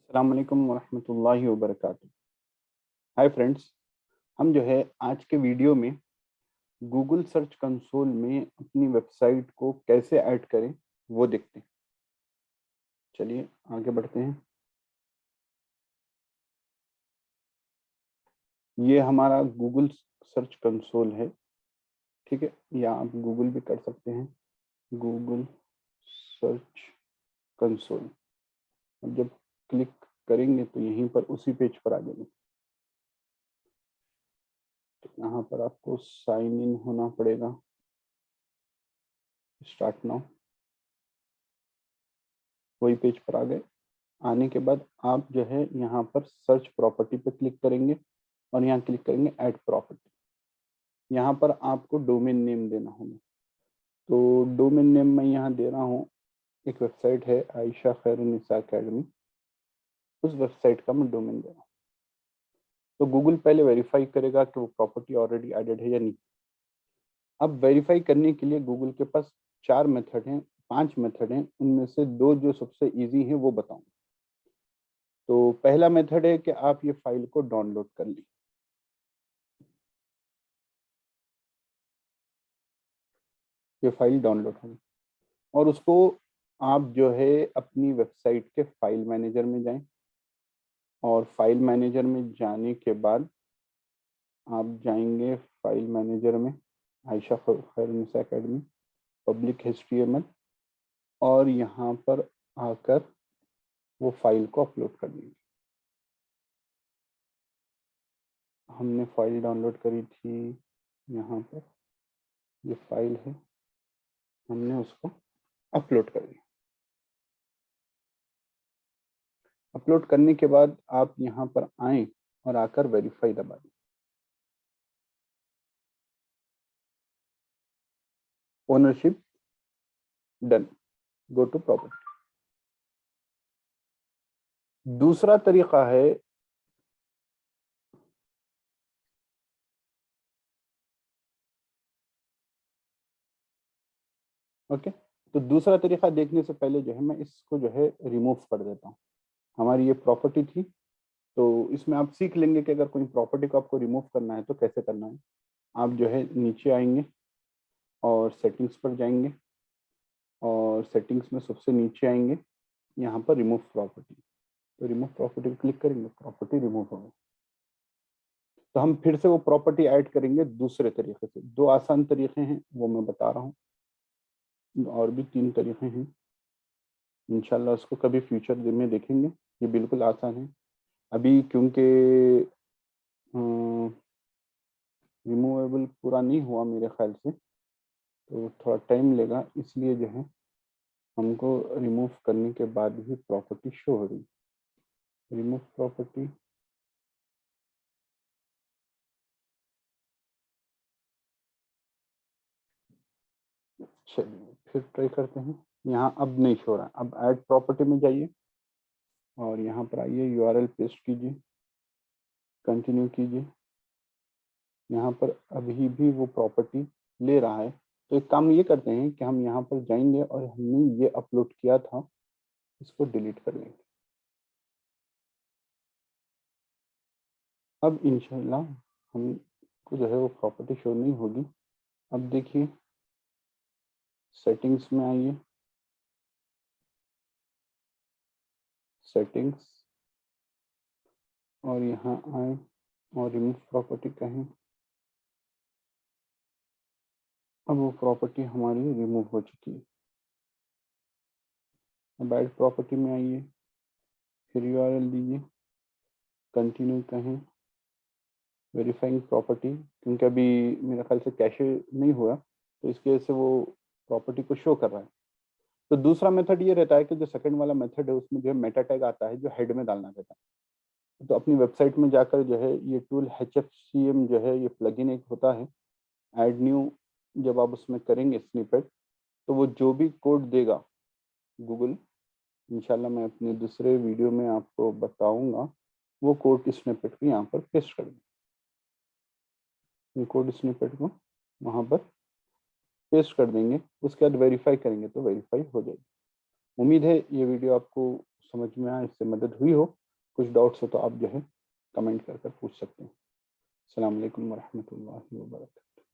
अस्सलाम वालेकुम वरहमतुल्लाहि वबरकातुहू। हाय फ्रेंड्स, हम जो है आज के वीडियो में गूगल सर्च कंसोल में अपनी वेबसाइट को कैसे ऐड करें वो देखते हैं। चलिए आगे बढ़ते हैं। ये हमारा गूगल सर्च कंसोल है, ठीक है, या आप गूगल भी कर सकते हैं, गूगल सर्च कंसोल। अब जब क्लिक करेंगे तो यहीं पर उसी पेज पर आ जाएंगे। तो यहाँ पर आपको साइन इन होना पड़ेगा। Start now. वही पेज पर आ गए। आने के बाद आप जो है यहाँ पर सर्च प्रॉपर्टी पे क्लिक करेंगे और यहाँ क्लिक करेंगे ऐड प्रॉपर्टी। यहाँ पर आपको डोमेन नेम देना होगा। तो डोमेन नेम मैं यहाँ दे रहा हूँ, एक वेबसाइट है आयशा खैरुन्निसा अकेडमी, उस वेबसाइट का मैं डोमेन दे रहा हूँ। तो गूगल पहले वेरीफाई करेगा कि वो प्रॉपर्टी ऑलरेडी एडेड है या नहीं। अब वेरीफाई करने के लिए गूगल के पास 4 मेथड हैं, 5 मेथड हैं, उनमें से 2 जो सबसे ईजी हैं वो बताऊंगा। तो पहला मेथड है कि आप ये फाइल को डाउनलोड कर लें। ये फाइल डाउनलोड होगी और उसको आप जो है अपनी वेबसाइट के फाइल मैनेजर में जाएं और फाइल मैनेजर में जाने के बाद आप जाएंगे फाइल मैनेजर में आयशा खैरुन्निसा अकेडमी पब्लिक HTML और यहाँ पर आकर वो फाइल को अपलोड कर देंगे। हमने फाइल डाउनलोड करी थी, यहाँ पर ये फाइल है, हमने उसको अपलोड कर दिया। अपलोड करने के बाद आप यहाँ पर आए और आकर वेरीफाई दबा दें। Ownership done, go to property. दूसरा तरीका है ओके। तो दूसरा तरीका देखने से पहले जो है मैं इसको जो है रिमूव कर देता हूँ। हमारी ये प्रॉपर्टी थी, तो इसमें आप सीख लेंगे कि अगर कोई प्रॉपर्टी को आपको रिमूव करना है तो कैसे करना है। आप जो है नीचे आएंगे और सेटिंग्स पर जाएंगे और सेटिंग्स में सबसे नीचे आएंगे, यहाँ पर रिमूव प्रॉपर्टी। तो रिमूव प्रॉपर्टी पर क्लिक करेंगे, प्रॉपर्टी रिमूव होगी। तो हम फिर से वो प्रॉपर्टी ऐड करेंगे दूसरे तरीके से। 2 आसान तरीके हैं वो मैं बता रहा हूँ, और भी 3 तरीके हैं, इंशाल्लाह उसको कभी फ्यूचर में देखेंगे। ये बिल्कुल आसान है। अभी क्योंकि रिमूवेबल पूरा नहीं हुआ मेरे ख्याल से, तो थोड़ा टाइम लेगा, इसलिए जो है हमको रिमूव करने के बाद भी प्रॉपर्टी शो हो रही। रिमूव प्रॉपर्टी, चलिए फिर ट्राई करते हैं। यहाँ अब नहीं शो रहा। अब ऐड प्रॉपर्टी में जाइए और यहाँ पर आइए, URL पेस्ट कीजिए, कंटिन्यू कीजिए। यहाँ पर अभी भी वो प्रॉपर्टी ले रहा है। तो एक काम ये करते हैं कि हम यहाँ पर जाएंगे और हमने ये अपलोड किया था, इसको डिलीट कर लेंगे। अब इंशाल्लाह हमको जो है वो प्रॉपर्टी शो नहीं होगी। अब देखिए, सेटिंग्स में आइए, सेटिंग्स, और यहाँ आए और रिमूव प्रॉपर्टी कहें। अब वो प्रॉपर्टी हमारी रिमूव हो चुकी है। अब ऐड प्रॉपर्टी में आइए, फिर URL दीजिए, कंटिन्यू कहें, वेरीफाइंग प्रॉपर्टी, क्योंकि अभी मेरे ख्याल से कैशे नहीं हुआ तो इसकी वजह से वो प्रॉपर्टी को शो कर रहा है। तो दूसरा मेथड ये रहता है कि जो सेकंड वाला मेथड है उसमें जो है मेटा टैग आता है, जो हेड में डालना रहता है। तो अपनी वेबसाइट में जाकर जो है ये टूल HFCM जो है, ये प्लगइन एक होता है, ऐड न्यू, जब आप उसमें करेंगे स्निपेट, तो वो जो भी कोड देगा गूगल, इंशाल्लाह मैं अपने दूसरे वीडियो में आपको बताऊंगा, वो कोड स्निपेट को यहाँ पर पेस्ट कर देंगे। कोड स्निपेट को वहाँ पर पेस्ट कर देंगे, उसके बाद वेरीफाई करेंगे तो वेरीफाई हो जाएगी। उम्मीद है ये वीडियो आपको समझ में आया, इससे मदद हुई हो, कुछ डाउट्स हो तो आप जो है कमेंट कर पूछ सकते हैं। अस्सलाम वालेकुम वरहमतुल्लाहि वबरकातुहू।